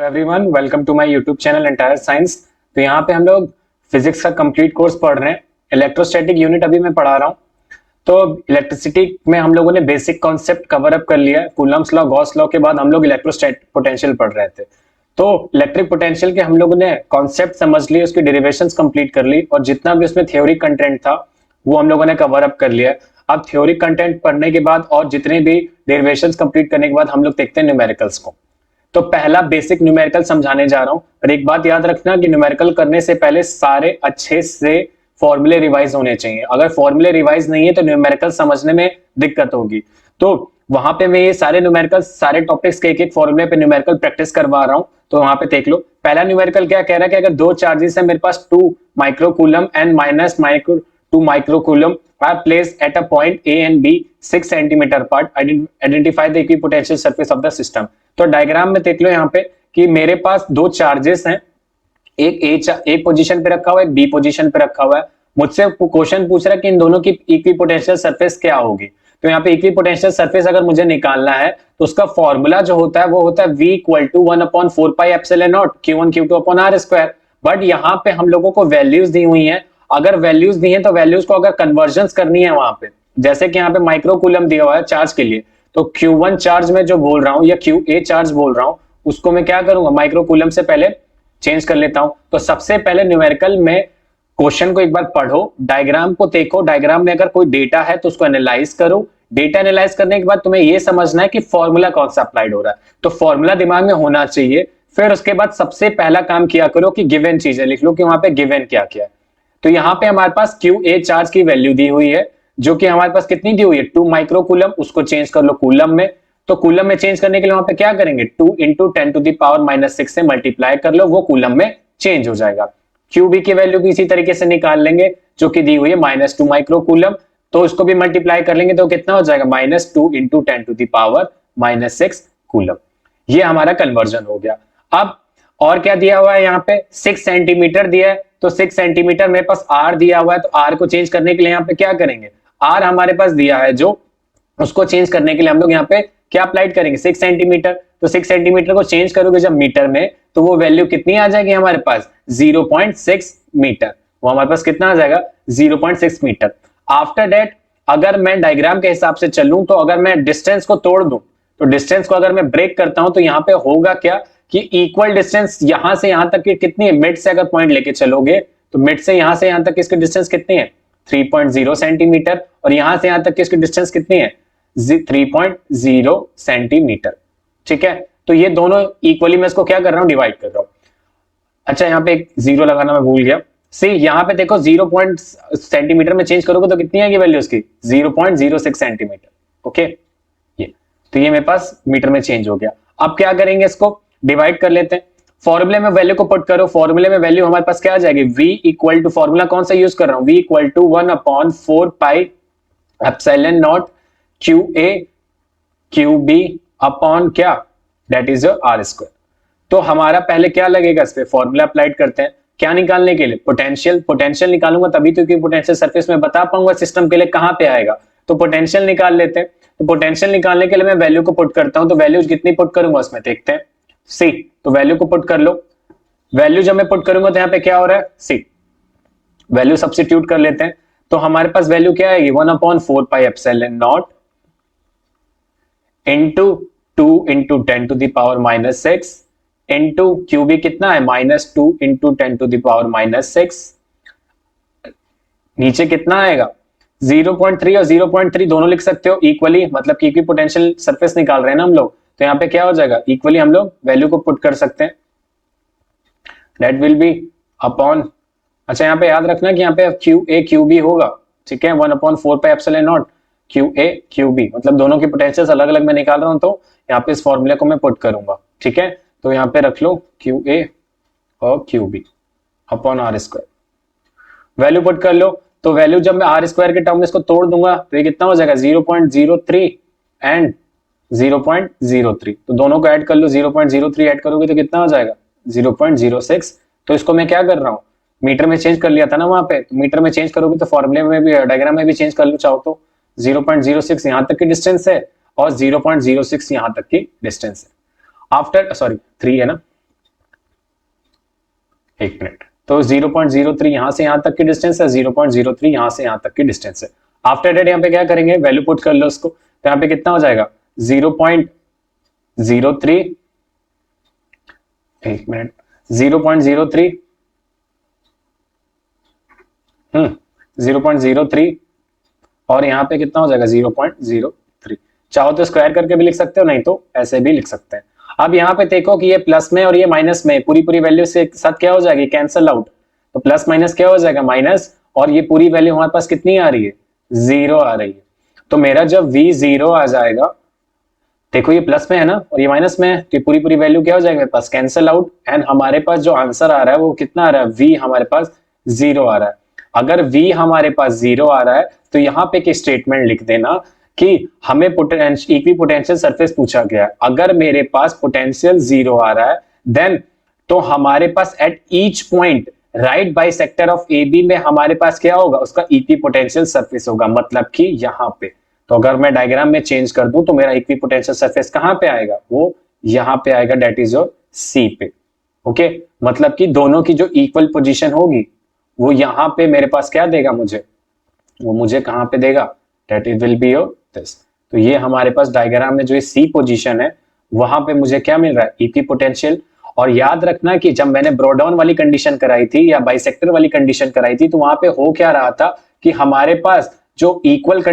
Everyone, welcome to my YouTube channel entire science. तो यहाँ पे हम लोग फिजिक्स का कंप्लीट कोर्स पढ़ रहे हैं। इलेक्ट्रोस्टैटिक यूनिट अभी मैं पढ़ा रहा हूँ। तो इलेक्ट्रिसिटी में हम लोगों ने बेसिक कॉन्सेप्ट कवर अप कर लिया है। कूलम्स लॉ, गॉस लॉ के बाद हम लोग इलेक्ट्रोस्टैटिक पोटेंशियल पढ़ रहे थे। तो इलेक्ट्रिक पोटेंशियल के हम लोगों ने कॉन्सेप्ट समझ लिए, उसकी डेरिवेशंस कंप्लीट कर ली और जितना भी उसमें थ्योरी कंटेंट था वो हम लोगों ने कवर अप कर लिया है। अब थ्योरी कंटेंट पढ़ने के बाद और जितने भी डेरिवेशंस कंप्लीट करने के बाद हम लोग देखते हैं न्यूमेरिकल्स को। तो पहला बेसिक न्यूमेरिकल समझाने जा रहा हूं, पर एक बात याद रखना कि न्यूमेरिकल करने से पहले सारे अच्छे से फॉर्मूले रिवाइज होने चाहिए। अगर फॉर्मूले रिवाइज नहीं है तो न्यूमेरिकल समझने में दिक्कत होगी। तो वहां पे मैं ये सारे न्यूमेरिकल, सारे टॉपिक्स के एक एक फॉर्मूले पे न्यूमेरिकल प्रैक्टिस करवा रहा हूं। तो वहां पे देख लो, पहला न्यूमेरिकल क्या कह रहा है कि अगर दो चार्जेस है मेरे पास 2 microcoulomb and minus 2 microcoulomb are placed at a point A and B 6 centimetre apart. Identify the equipotential surface of the system. तो डायग्राम में देख लो यहाँ पे कि मेरे पास दो चार्जेस हैं, एक पोजीशन पे रखा हुआ है, एक बी पोजीशन पे रखा हुआ है। मुझसे क्वेश्चन पूछ रहा है कि इन दोनों की इक्विपोटेंशियल सरफेस क्या होगी। तो यहाँ पे इक्विपोटेंशियल सरफेस अगर मुझे निकालना है तो उसका फॉर्मूला जो होता है वो होता है V equal to 1/4πε0 Q1 Q2 upon R square. But यहाँ पे हम लोगों को वैल्यूज दी हुई हैं। अगर वैल्यूज दी हैं तो वैल्यूज को अगर कन्वर्जन करनी है वहां पे, जैसे कि यहाँ पे माइक्रोकूलम दिया हुआ है चार्ज के लिए, तो Q1 चार्ज में जो बोल रहा हूँ या QA चार्ज बोल रहा हूँ उसको मैं क्या करूंगा, माइक्रोकूलम से पहले चेंज कर लेता हूं। तो सबसे पहले न्यूमेरिकल में क्वेश्चन को एक बार पढ़ो, डायग्राम को देखो, डायग्राम में अगर कोई डेटा है तो उसको एनालाइज करो। डेटा एनालाइज करने के बाद तुम्हें यह समझना है कि फॉर्मूला कौन सा अप्लाइड हो रहा है, तो फॉर्मूला दिमाग में होना चाहिए। फिर उसके बाद सबसे पहला काम किया करो कि गिवन चीजें लिख लो कि वहां पे गिवन क्या क्या है। तो यहाँ पे हमारे पास QA चार्ज की वैल्यू दी हुई है, जो कि हमारे पास कितनी दी हुई है, 2 माइक्रोकूलम। उसको चेंज कर लो कूलम में। तो कूलम में चेंज करने के लिए वहां पे क्या करेंगे, 2 इंटू 10⁻⁻6 से मल्टीप्लाई कर लो, वो कूलम में चेंज हो जाएगा। QB की वैल्यू भी इसी तरीके से निकाल लेंगे, जो कि दी हुई है -2 माइक्रोकूलम। तो उसको भी मल्टीप्लाई कर लेंगे तो कितना हो जाएगा, -2 इंटू 10⁻⁻6 कूलम। ये हमारा कन्वर्जन हो गया। अब और क्या दिया हुआ है यहाँ पे, 6 सेंटीमीटर दिया है। तो 6 सेंटीमीटर मेरे पास R दिया हुआ है, तो R को चेंज करने के लिए यहाँ पे क्या करेंगे, R हमारे पास दिया है जो, उसको चेंज करने के लिए हम लोग यहाँ पे क्या अप्लाइड करेंगे, 6 सेंटीमीटर। तो 6 सेंटीमीटर को चेंज करोगे जब मीटर में तो वो वैल्यू कितनी आ जाएगी हमारे पास, 0.6 मीटर। वो हमारे पास कितना आ जाएगा, 0.6 मीटर। आफ्टर दैट अगर मैं डायग्राम के हिसाब से चलूं तो अगर मैं डिस्टेंस को तोड़ दूं, तो डिस्टेंस को अगर मैं ब्रेक करता हूं तो यहाँ पे होगा क्या कि इक्वल डिस्टेंस यहां से यहां तक की कितनी है, मिड से अगर पॉइंट लेके चलोगे तो मिड से यहां से यहां तक इसकी डिस्टेंस कितनी है, 3.0 सेंटीमीटर। और यहां से यहां तक की इसकी डिस्टेंस कितनी है, 3.0 सेंटीमीटर। ठीक है, तो ये दोनों इक्वली मैं इसको क्या कर रहा हूं, डिवाइड कर रहा हूं। अच्छा, यहाँ पे एक जीरो लगाना मैं भूल गया। सी यहाँ पे देखो 0 सेंटीमीटर में चेंज करोगे तो कितनी आएगी वैल्यू उसकी, 0.06 सेंटीमीटर। ओके, ये तो ये मेरे पास मीटर में चेंज हो गया। अब क्या करेंगे, इसको डिवाइड कर लेते हैं। फॉर्मूले में वैल्यू को पुट करो, फॉर्मूले में वैल्यू हमारे पास क्या आ जाएगी, V इक्वल टू, फॉर्मूला कौन सा यूज कर रहा हूं, V equal to 1/4πε0 QA QB upon क्या, दैट इज R स्क्वायर। तो हमारा पहले क्या लगेगा, इस पे फॉर्मूला अप्लाइड करते हैं। क्या निकालने के लिए, पोटेंशियल। पोटेंशियल निकालूंगा तभी तो, कि पोटेंशियल सरफेस में बता पाऊंगा सिस्टम के लिए कहां पे आएगा। तो पोटेंशियल निकाल लेते हैं। तो पोटेंशियल निकालने के लिए मैं वैल्यू को पुट करता हूं, तो वैल्यूज कितनी पुट करूंगा उसमें देखते हैं। सी, तो वैल्यू को पुट कर लो। वैल्यू जब मैं पुट करूंगा तो यहाँ पे क्या हो रहा है, सी वैल्यू सब्स्टिट्यूट कर लेते हैं। तो हमारे पास वैल्यू क्या आएगी, 1/4πε0 इंटू 2 इंटू 10⁻⁻6 इंटू QB कितना है, -2 इंटू 10⁻⁻6। नीचे कितना आएगा, 0.3 और 0.3 दोनों लिख सकते हो इक्वली, मतलब कि पोटेंशियल सरफेस निकाल रहे हैं ना हम लोग। तो यहाँ पे क्या हो जाएगा, इक्वली हम लोग वैल्यू को पुट कर सकते हैं। दैट विल बी अपॉन, अच्छा यहाँ पे याद रखना कि यहाँ पे QA QB होगा। ठीक है, 1/4πε0 QA QB, मतलब दोनों की पोटेंशियल अलग अलग मैं निकाल रहा हूं, तो यहाँ पे इस फॉर्मूले को मैं पुट करूंगा। ठीक है, तो यहाँ पे रख लो QA और QB upon R square. Value put कर लो, तो वैल्यू जब मैं R स्क्वायर के टर्म में इसको तोड़ दूंगा तो ये कितना हो जाएगा, 0.03 एंड 0.03। तो दोनों को ऐड कर लो, 0.03 ऐड करोगे तो कितना हो जाएगा, 0.06। तो इसको मैं क्या कर रहा हूँ, मीटर में चेंज कर लिया था ना वहां पे, तो मीटर में चेंज करोगे तो फॉर्मूले में भी, डायग्राम में भी चेंज कर लो चाहो तो। 0.06 यहां तक की डिस्टेंस है और 0.06 यहां तक की डिस्टेंस है। आफ्टर, सॉरी 3 है ना, एक मिनट, तो 0.03 यहां से यहां तक की डिस्टेंस है, 0.03 यहां से यहां तक की डिस्टेंस है। आफ्टर दैट यहाँ पे क्या करेंगे, वैल्यू पुट कर लो उसको, तो यहाँ पे कितना हो जाएगा 0.03, एक मिनट 0.03, 0.03 और यहाँ पे कितना हो जाएगा 0.03। चाहो तो स्क्वायर करके भी लिख सकते हो, नहीं तो ऐसे भी लिख सकते हैं। अब यहाँ पे देखो कि ये प्लस में और ये माइनस में पूरी पूरी वैल्यू से एक साथ क्या हो जाएगी, कैंसल आउट, तो प्लस माइनस क्या हो जाएगा माइनस, और ये पूरी वैल्यू हमारे पास कितनी आ रही है, 0 आ रही है। तो मेरा जब v 0 आ जाएगा, देखो ये प्लस में है ना और ये माइनस में है, तो पूरी पूरी वैल्यू क्या हो जाएगी मेरे पास, कैंसल आउट, एंड हमारे पास जो आंसर आ रहा है वो कितना आ रहा है, v हमारे पास 0 आ रहा है। अगर v हमारे पास 0 आ रहा है तो यहाँ पे एक स्टेटमेंट लिख देना कि हमें इक्वी पोटेंशियल सरफेस पूछा गया है। अगर मेरे पास पोटेंशियल 0 आ रहा है देन तो हमारे पास at each point right bisector of A B में हमारे पास क्या होगा, उसका इक्वी पोटेंशियल सरफेस होगा, मतलब कि यहाँ पे। तो अगर मैं डायग्राम में चेंज कर दूं तो मेरा इक्वी पोटेंशियल सरफेस कहां पे आएगा, वो यहाँ पे आएगा, डेट इज योर सी पे। ओके, मतलब कि दोनों की जो इक्वल पोजीशन होगी वो यहाँ पे मेरे पास क्या देगा मुझे, वो मुझे कहां पे देगा, that it will be your this. तो ये हमारे पास डायग्राम में जो सी पोजीशन है वहां पे मुझे क्या मिल रहा है, इक्वी पोटेंशियल। और याद रखना कि जब मैंने ब्रोडाउन वाली कंडीशन कराई थी या बाइसेक्टर वाली कंडीशन कराई थी तो वहां पे हो क्या रहा था कि हमारे पास जो इक्वल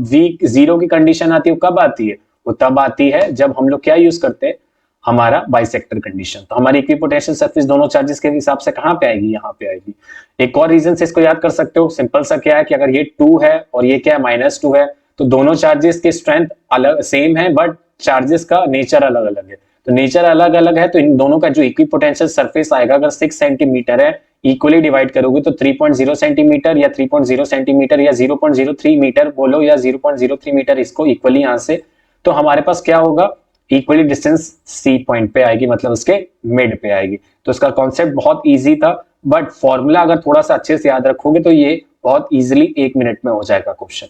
वी 0 की कंडीशन आती है वो कब आती है, वो तब आती है जब हम लोग क्या यूज करते हैं, हमारा बाइसेक्टर कंडीशन। तो हमारी इक्विपोटेंशियल सरफेस दोनों चार्जेस के हिसाब से कहां पे आएगी, यहाँ पे आएगी। एक और रीजन से इसको याद कर सकते हो, सिंपल सा क्या है कि अगर ये 2 है और ये क्या है -2 है तो दोनों चार्जेस की स्ट्रेंथ अलग सेम है बट चार्जेस का नेचर अलग अलग है। तो नेचर अलग अलग है तो इन दोनों का जो इक्विपोटेंशियल सरफेस आएगा, अगर 6 सेंटीमीटर है इक्वली डिवाइड करोगे तो 3.0 सेंटीमीटर या 3.0 सेंटीमीटर या 0.03 मीटर बोलो या 0.03 मीटर, इसको इक्वली यहां से, तो हमारे पास क्या होगा, इक्वली डिस्टेंस सी पॉइंट पे आएगी, मतलब उसके मिड पे आएगी। तो इसका कॉन्सेप्ट बहुत इजी था बट फॉर्मूला अगर थोड़ा सा अच्छे से याद रखोगे तो ये बहुत इजीली 1 मिनट में हो जाएगा क्वेश्चन।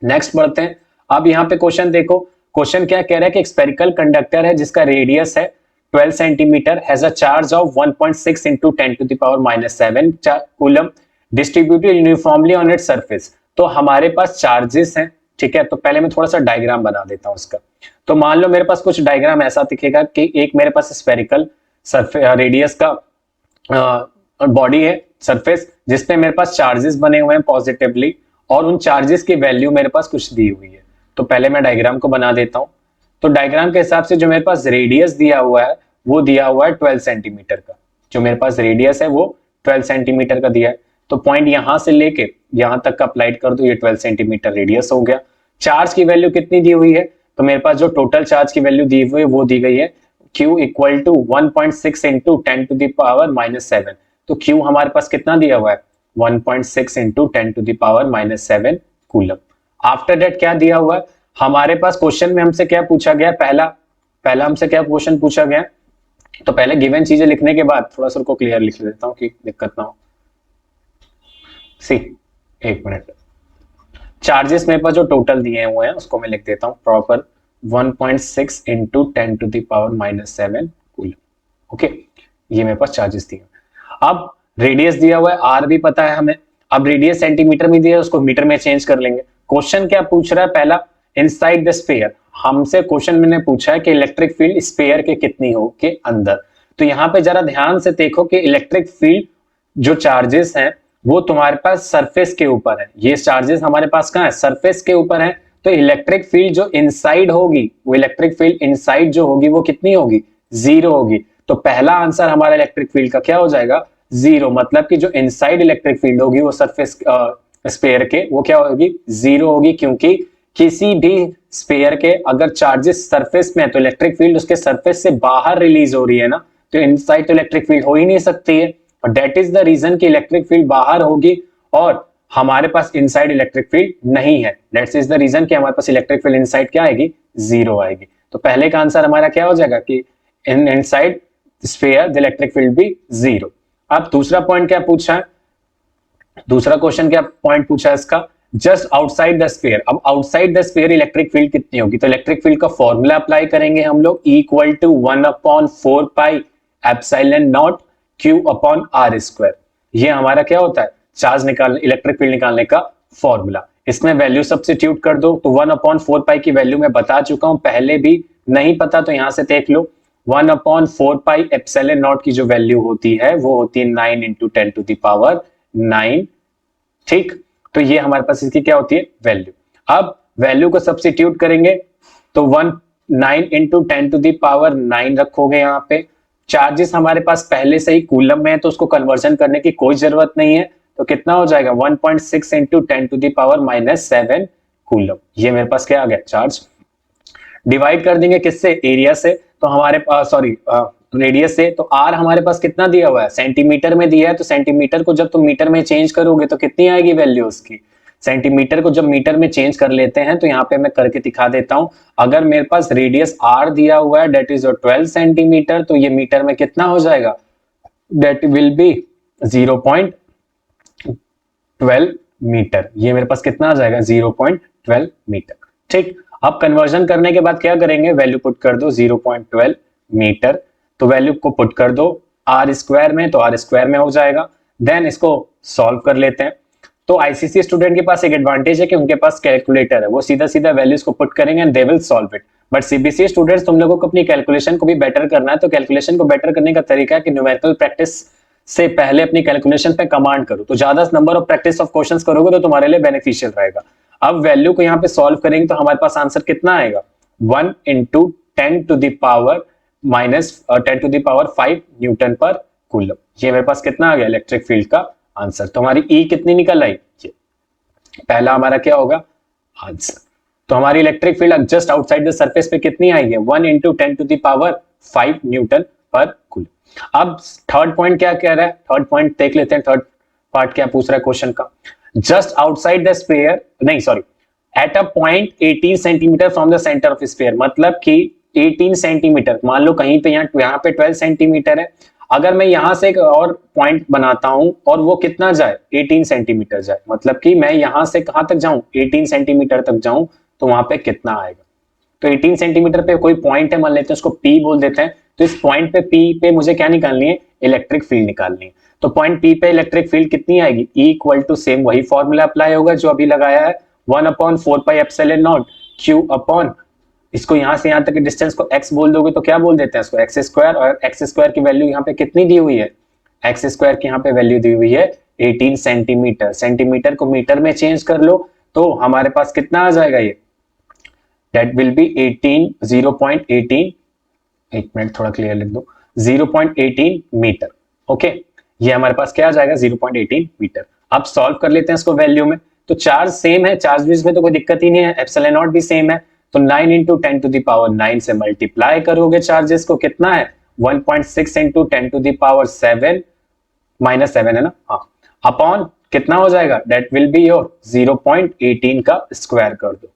नेक्स्ट बढ़ते हैं। अब यहाँ पे क्वेश्चन देखो, क्वेश्चन क्या कह रहा है कि स्फेरिकल कंडक्टर है जिसका रेडियस है 12 centimetre, has a charge of 1.6 into 10 to the power -7 coulomb distributed uniformly on its surface. तो हमारे पास चार्जेस हैं, ठीक है। तो पहले मैं थोड़ा सा डायग्राम बना देता हूं उसका। तो मान लो मेरे पास कुछ डायग्राम ऐसा दिखेगा कि एक मेरे पास स्फेरिकल रेडियस का बॉडी है, सरफेस, जिसपे मेरे पास चार्जेस बने हुए हैं पॉजिटिवली और उन चार्जेस की वैल्यू मेरे पास कुछ दी हुई है। तो पहले मैं डायग्राम को बना देता हूं। तो डायग्राम के हिसाब से जो मेरे पास रेडियस दिया हुआ है वो दिया हुआ है 12 सेंटीमीटर का, जो मेरे पास रेडियस है वो 12 सेंटीमीटर का दिया है। तो पॉइंट यहां से लेके यहां तक का अप्लाइड कर दो, ये 12 सेंटीमीटर रेडियस हो गया। चार्ज की वैल्यू कितनी दी हुई है, तो मेरे पास जो टोटल चार्ज की वैल्यू दी हुई है वो दी गई है Q equal to 1.6 into 10 to the power -7। तो Q हमारे पास कितना दिया हुआ है, 1.6 into 10 to the power -7 coulomb. After that क्या दिया हुआ है हमारे पास, क्वेश्चन में हमसे क्या पूछा गया, पहला हमसे क्या क्वेश्चन पूछा गया। तो पहले गिवन चीजें लिखने के बाद थोड़ा सा उनको क्लियर लिख देता हूं कि दिक्कत ना हो। सी, एक मिनट, चार्जेस मेरे पास जो टोटल दिए हुए हैं उसको मैं लिख देता हूं proper, 1.6 into 10 to the power -7 coulomb. Okay, ये मेरे पास चार्जेस दिए। अब रेडियस दिया हुआ है, आर भी पता है हमें। अब रेडियस सेंटीमीटर में दिया है, उसको मीटर में चेंज कर लेंगे। क्वेश्चन क्या पूछ रहा है, पहला इनसाइड द स्फीयर, हमसे क्वेश्चन मैंने पूछा है कि इलेक्ट्रिक फील्ड स्फीयर के कितनी हो के अंदर। तो यहाँ पे जरा ध्यान से देखो कि इलेक्ट्रिक फील्ड जो चार्जेस हैं वो तुम्हारे पास सरफेस के ऊपर है, ये चार्जेस हमारे पास कहाँ है, सरफेस के ऊपर है। तो इलेक्ट्रिक फील्ड जो इनसाइड होगी, वो इलेक्ट्रिक फील्ड इनसाइड जो होगी वो कितनी होगी, 0 होगी। तो पहला आंसर हमारा इलेक्ट्रिक फील्ड का क्या हो जाएगा, 0, मतलब कि जो इनसाइड इलेक्ट्रिक फील्ड होगी वो सरफेस स्फीयर के वो क्या होगी, 0 होगी, क्योंकि किसी भी स्फीयर के अगर चार्जेस सरफेस में है तो इलेक्ट्रिक फील्ड उसके सरफेस से बाहर रिलीज हो रही है ना, तो इनसाइड तो इलेक्ट्रिक फील्ड हो ही नहीं सकती है। और दैट इज द रीजन कि इलेक्ट्रिक फील्ड बाहर होगी और हमारे पास इनसाइड इलेक्ट्रिक फील्ड नहीं है। दैट इज द रीजन कि हमारे पास इलेक्ट्रिक फील्ड इनसाइड क्या आएगी, 0 आएगी। तो पहले का आंसर हमारा क्या हो जाएगा कि inside sphere the electric field भी 0। अब दूसरा पॉइंट क्या पूछा है, दूसरा क्वेश्चन क्या पॉइंट पूछा है इसका, जस्ट आउटसाइड द स्फीयर। अब outside the sphere electric field कितनी होगी, तो इलेक्ट्रिक फील्ड का फॉर्मूला अप्लाई करेंगे हम लोग, equal to 1/4 pi epsilon not q upon r square. ये हमारा क्या होता है, चार्ज निकालने, इलेक्ट्रिक फील्ड निकालने का फॉर्मूला। इसमें वैल्यू सब्स्टिट्यूट कर दो तो 1/4 पाई की वैल्यू मैं बता चुका हूं, पहले भी नहीं पता तो यहां से देख लो। 1/4 पाई एप्सिलॉन नॉट की जो वैल्यू होती है वो होती है 9 इंटू 10⁹9। ठीक, तो ये हमारे पास इसकी क्या होती है, वैल्यू। अब वैल्यू को सब्स्टिट्यूट करेंगे तो 9 इंटू 10⁹9 रखोगे यहाँ पे। चार्जेस हमारे पास पहले से ही कूलम में है तो उसको कन्वर्जन करने की कोई जरूरत नहीं है, तो कितना हो जाएगा 1.6 इंटू 10⁻⁻7 कूलम। ये मेरे पास क्या आ गया, चार्ज। डिवाइड कर देंगे किससे, एरिया से, तो हमारे पास सॉरी रेडियस से, तो आर हमारे पास कितना दिया हुआ है, सेंटीमीटर में दिया है, तो सेंटीमीटर को जब तुम मीटर में चेंज करोगे तो कितनी आएगी वैल्यू उसकी। सेंटीमीटर को जब मीटर में चेंज कर लेते हैं तो यहाँ पे मैं करके दिखा देता हूं। अगर मेरे पास रेडियस आर दिया हुआ है डेट इज 12 सेंटीमीटर, तो ये मीटर में कितना हो जाएगा, डेट विल बी 0.12 मीटर। ये मेरे पास कितना आ जाएगा, 0.12 मीटर। ठीक, अब कन्वर्जन करने के बाद क्या करेंगे, वैल्यू पुट कर दो 0.12 मीटर, तो वैल्यू को पुट कर दो आर स्क्वायर में, तो आर स्क्वायर में हो जाएगा। देन इसको सॉल्व कर लेते हैं। तो आईसीसी स्टूडेंट के पास एक एडवांटेज है कि उनके पास कैलकुलेटर है, वो सीधा सीधा वैल्यूज को पुट करेंगे and they will solve it. But CBSE students, तुम लोगों को अपनी कैलकुलेशन को भी बेटर करना है, तो कैलकुलेशन को बेटर करने का तरीका है कि न्यूमेरिकल प्रैक्टिस से पहले अपनी कैलकुलेशन पे कमांड करो, तो ज्यादा number of practice of questions करोगे तो तुम्हारे लिए बेनिफिशियल रहेगा। अब वैल्यू को यहाँ पे सॉल्व करेंगे तो हमारे पास आंसर कितना आएगा, 1 इंटू 10⁻⁻5 न्यूटन पर कूलम। ये मेरे पास कितना आ गया, इलेक्ट्रिक फील्ड का आंसर। तो हमारी ई कितनी निकल आई, ये पहला हमारा क्या होगा आंसर। तो हमारी electric field just outside the surface पे कितनी आएगी, 1 इंटू 10⁻5 न्यूटन पर कूलम। अब थर्ड पॉइंट क्या कह रहा है, थर्ड पॉइंट देख लेते हैं, थर्ड पार्ट क्या पूछ रहा है क्वेश्चन का। जस्ट आउटसाइड द स्फीयर, नहीं sorry, at a point 18 centimetre from the centre of sphere, मतलब कि 18 सेंटीमीटर, मान लो कहीं पे यहाँ पे 12 सेंटीमीटर है, अगर मैं यहां से एक और पॉइंट बनाता हूं और वो कितना जाए, 18 सेंटीमीटर जाए, मतलब कि मैं यहां से कहां तक जाऊं, 18 सेंटीमीटर तक जाऊं, तो वहां पे कितना आएगा। तो 18 सेंटीमीटर पे कोई पॉइंट है, मान लेते हैं उसको P बोल देते हैं, तो इस पॉइंट पे P पे मुझे क्या निकालनी है, इलेक्ट्रिक फील्ड निकालनी है। तो पॉइंट P पे इलेक्ट्रिक फील्ड कितनी आएगी, E इक्वल टू सेम वही फॉर्मूला अप्लाई होगा जो अभी लगाया है, 1/4 पाई Q अपॉन, इसको यहां से यहां तक डिस्टेंस को x बोल दोगे तो क्या बोल देते हैं इसको, एक्स स्क्वायर, और एक्स स्क्वायर की वैल्यू यहाँ पे कितनी दी हुई है, एक्स स्क्वायर की यहाँ पे वैल्यू दी हुई है 18 सेंटीमीटर। सेंटीमीटर को मीटर में चेंज कर लो तो हमारे पास कितना आ जाएगा, ये दैट विल बी 0.18, एक मिनट थोड़ा क्लियर लिख दो, 0.18 मीटर। ओके, ये हमारे पास क्या आ जाएगा, 0.18 मीटर। अब सॉल्व कर लेते हैं इसको वैल्यू में। तो चार्ज सेम है, चार्ज में तो कोई दिक्कत ही नहीं है, एप्सिलॉन नॉट भी सेम है, तो 9 इंटू 10⁻9 से मल्टीप्लाई करोगे चार्जेस को, कितना है 1.6 इंटू 10⁻7 -7 है ना, हाँ, अपॉन कितना हो जाएगा, दैट विल बी योर 0.18 का स्क्वायर कर दो।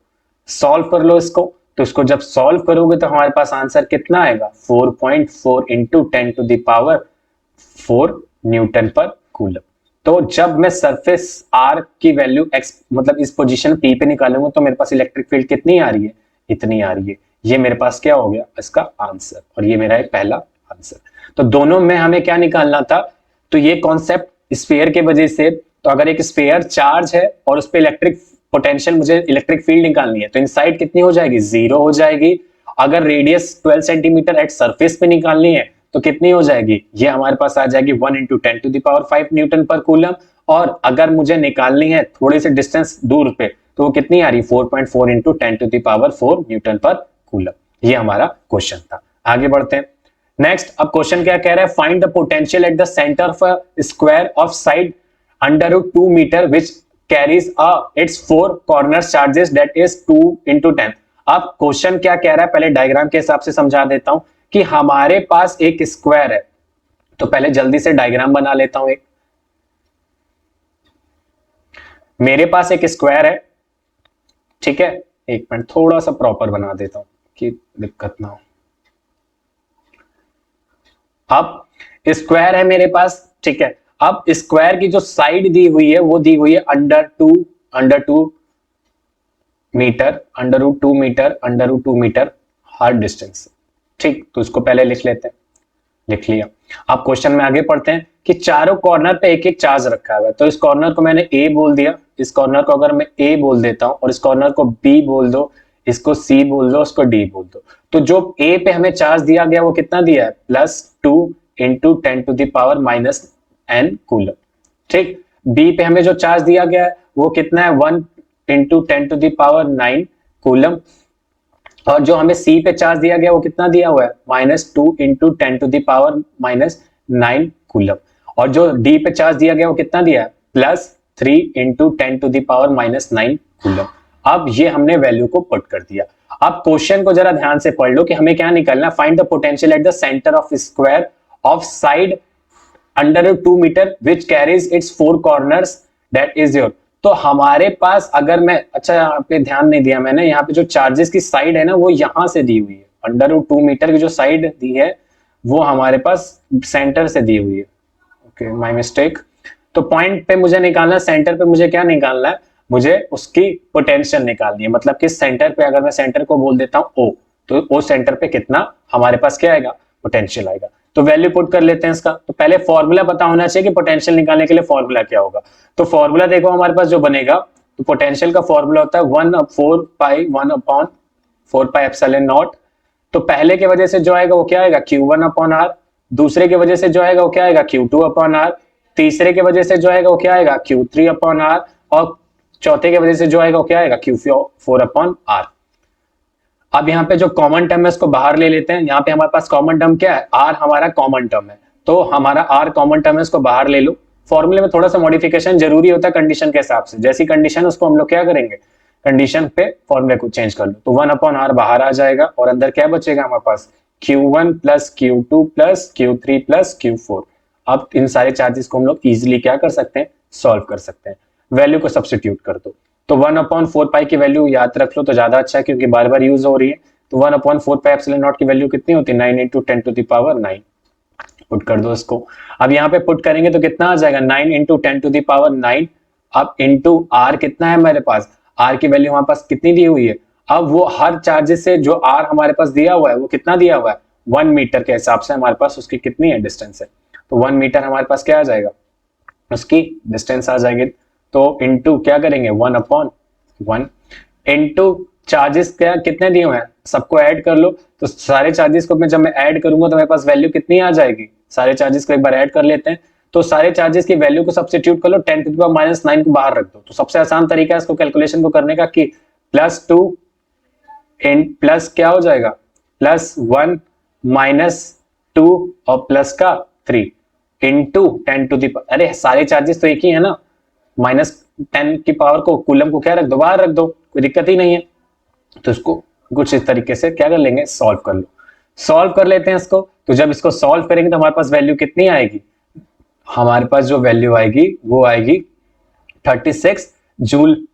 सॉल्व कर लो इसको, तो इसको जब सॉल्व करोगे तो हमारे पास आंसर कितना आएगा, 4.4 इंटू 10⁻4 न्यूटन पर कूलम। तो जब मैं सरफेस आर की वैल्यू x मतलब इस पोजीशन P पे निकालूंगा तो मेरे पास इलेक्ट्रिक फील्ड कितनी आ रही है, इतनी आ रही है। ये मेरे पास क्या हो गया इसका आंसर, और ये मेरा है पहला आंसर। तो दोनों में हमें क्या निकालना था, तो ये कॉन्सेप्ट स्फीयर के वजह से, तो अगर एक स्फीयर चार्ज है और उस पर इलेक्ट्रिक पोटेंशियल, मुझे इलेक्ट्रिक फील्ड निकालनी है, तो इनसाइड कितनी हो जाएगी, 0 हो जाएगी। अगर रेडियस 12 सेंटीमीटर एट सरफेस पे निकालनी है तो कितनी हो जाएगी, ये हमारे पास आ जाएगी 1 इंटू 10⁻5 न्यूटन पर कूलम। और अगर मुझे निकालनी है थोड़े से डिस्टेंस दूर पे, तो वो कितनी आ रही, 4.4 इंटू 10⁻4 न्यूटन पर कूलम। ये हमारा क्वेश्चन था। आगे बढ़ते हैं नेक्स्ट। अब क्वेश्चन क्या कह रहा है, find the potential at the centre of a square of side √2 metre which carries its 4 corner charges that is 2 into 10। अब क्वेश्चन क्या कह रहा है, पहले डायग्राम के हिसाब से समझा देता हूं कि हमारे पास एक स्क्वायर है, तो पहले जल्दी से डायग्राम बना लेता हूं। एक मेरे पास एक स्क्वायर है, ठीक है, एक मिनट थोड़ा सा प्रॉपर बना देता हूं कि दिक्कत ना हो। अब स्क्वायर है मेरे पास, ठीक है। अब स्क्वायर की जो साइड दी हुई है वो दी हुई है √2 मीटर, √2 मीटर हर डिस्टेंस, ठीक। तो इसको पहले लिख लेते हैं, लिख लिया। अब क्वेश्चन में आगे पढ़ते हैं कि चारों कॉर्नर पे एक एक चार्ज रखा हुआ है। तो इस कॉर्नर को मैंने ए बोल दिया, इस कॉर्नर को अगर मैं ए बोल देता हूं और इस कॉर्नर को बी बोल दो, इसको सी बोल दो, इसको डी बोल दो। तो जो ए पे हमें चार्ज दिया गया वो कितना दिया है, +2 इंटू 10⁻⁻n कूलम। ठीक, बी पे हमें जो चार्ज दिया गया है वो कितना है, 1 इंटू 10⁻9 कूलम। और जो हमें सी पे चार्ज दिया गया वो कितना दिया हुआ है, -2 इंटू 10⁻9 कूलम। और जो डी पे चार्ज दिया गया वो कितना दिया है, +3 इंटू 10⁻9 कूलम। अब ये हमने वैल्यू को पुट कर दिया। अब क्वेश्चन को जरा ध्यान से पढ़ लो कि हमें क्या निकालना, find the potential at the centre of square of side √2 metre which carries its 4 corners that is your. तो हमारे पास अगर मैं, अच्छा यहाँ पे ध्यान नहीं दिया मैंने, यहाँ पे जो चार्जेस की साइड है ना वो यहां से दी हुई है, √2 मीटर की जो साइड दी है वो हमारे पास सेंटर से दी हुई है। Okay, my mistake. तो पॉइंट पे मुझे निकालना, सेंटर पे मुझे क्या निकालना है, मुझे उसकी पोटेंशियल निकालनी है। मतलब कि सेंटर पे अगर मैं सेंटर को बोल देता हूँ ओ, तो ओ सेंटर पे कितना हमारे पास क्या आएगा, पोटेंशियल आएगा। तो वैल्यू पुट कर लेते हैं इसका। तो पहले फॉर्मूला पता होना चाहिए कि पोटेंशियल निकालने के लिए फॉर्मूला क्या होगा। तो फॉर्मूला देखो हमारे पास जो बनेगा, तो पोटेंशियल का फॉर्मूला होता है 1/4πε0। तो पहले के वजह से जो आएगा वो क्या आएगा, Q1/R। दूसरे के वजह से जो आएगा वो क्या आएगा, Q2/R। तीसरे के वजह से जो आएगा वो क्या आएगा, Q3/R। और चौथे के वजह से जो आएगा वो क्या आएगा, Q4/R। अब यहाँ पे जो कॉमन टर्म है उसको बाहर ले लेते हैं। यहाँ पे हमारे पास कॉमन टर्म क्या है, R हमारा कॉमन टर्म है, तो हमारा R कॉमन टर्म है, उसको बाहर ले लो। फॉर्मूले में थोड़ा सा मॉडिफिकेशन जरूरी होता है कंडीशन के हिसाब से, जैसी कंडीशन उसको हम लोग क्या करेंगे, कंडीशन पे फॉर्मूले को चेंज कर लो। तो 1/R बाहर आ जाएगा और अंदर क्या बचेगा हमारे पास, Q1 + Q2 + Q3 + Q4। अब इन सारे चार्जेस को हम लोग इजिली क्या कर सकते हैं, सॉल्व कर सकते हैं। वैल्यू को सब्स्टिट्यूट कर दो। तो 1/4π की वैल्यू याद रख लो तो ज्यादा अच्छा है, क्योंकि बार बार यूज हो रही है। तो 1/4πε0 की वैल्यू कितनी होती है, 9 इंटू 10⁻9। पुट कर दो इसको। अब यहाँ पे पुट करेंगे तो कितना आ जाएगा, 9 इंटू 10⁻9। अब इंटू आर कितना है मेरे पास, आर की वैल्यू हमारे पास कितनी दी हुई है। अब वो हर चार्जेस से जो आर हमारे पास दिया हुआ है वो कितना दिया हुआ है, 1 मीटर के हिसाब से हमारे पास उसकी कितनी है, डिस्टेंस है। तो 1 मीटर हमारे पास क्या आ जाएगा, उसकी डिस्टेंस आ जाएगी। तो इंटू क्या करेंगे, 1/1 इंटू चार्जेस क्या कितने दिए हुए हैं, सबको ऐड कर लो। तो सारे चार्जेस को मैं जब मैं ऐड करूंगा तो मेरे पास वैल्यू कितनी आ जाएगी, सारे चार्जेस को एक बार ऐड कर लेते हैं। तो सारे चार्जेस की वैल्यू को सब्स्टिट्यूट कर लो, 10⁻9 को बाहर रख दो। तो सबसे आसान तरीका है इसको कैलकुलेशन को करने का कि +2 प्लस क्या हो जाएगा, +1 -2 और प्लस का 3 इंटू 10 अरे सारे चार्जेस तो एक ही है ना, -10 की पावर को कूलम को क्या रख दो, बाहर रख दो, कोई दिक्कत ही नहीं है। तो इसको कुछ इस तरीके से क्या कर लेंगे, सॉल्व कर लो। सॉल्व कर लेते हैं इसको। तो जब इसको सॉल्व करेंगे तो हमारे पास वैल्यू कितनी आएगी, हमारे पास जो वैल्यू आएगी वो आएगी 36 joule,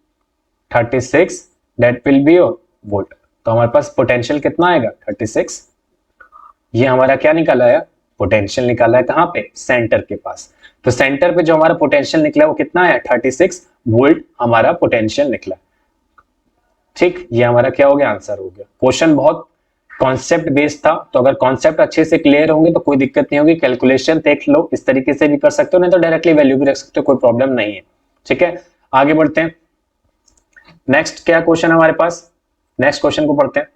36 that will be your volt. तो हमारे पास पोटेंशियल कितना आएगा, 36। ये हमारा क्या निकाला है, पोटेंशियल निकाला है कहां पे, सेंटर के पास। तो सेंटर पे जो हमारा पोटेंशियल निकला वो कितना है, 36 वोल्ट हमारा पोटेंशियल निकला। ठीक, ये हमारा क्या हो गया, आंसर हो गया। क्वेश्चन बहुत कॉन्सेप्ट बेस्ड था, तो अगर कॉन्सेप्ट अच्छे से क्लियर होंगे तो कोई दिक्कत नहीं होगी। कैलकुलेशन देख लो, इस तरीके से भी कर सकते हो, नहीं तो डायरेक्टली वैल्यू भी रख सकते हो, कोई प्रॉब्लम नहीं है। ठीक है, आगे बढ़ते हैं। नेक्स्ट क्या क्वेश्चन हमारे पास, नेक्स्ट क्वेश्चन को पढ़ते हैं।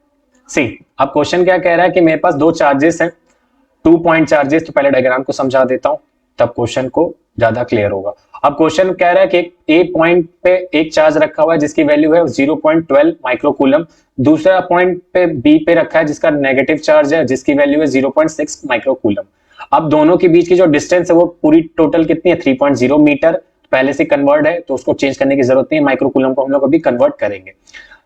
सी, अब क्वेश्चन क्या कह रहा है कि मेरे पास दो चार्जेस हैं, 2 पॉइंट चार्जेस। तो पहले डायग्राम को समझा देता हूं, तब क्वेश्चन को ज्यादा क्लियर होगा। अब क्वेश्चन कह रहा है कि ए पॉइंट पे एक चार्ज रखा हुआ है जिसकी वैल्यू है 0.12 माइक्रोकूलम। दूसरा पॉइंट पे बी पे रखा है जिसका नेगेटिव चार्ज है, जिसकी वैल्यू है 0.6 माइक्रोकूलम। अब दोनों के बीच की जो डिस्टेंस है वो पूरी टोटल कितनी है, 3.0 मीटर। पहले से कन्वर्ट है तो उसको चेंज करने की जरूरत नहीं है, माइक्रोकूलम को हम लोग अभी कन्वर्ट करेंगे।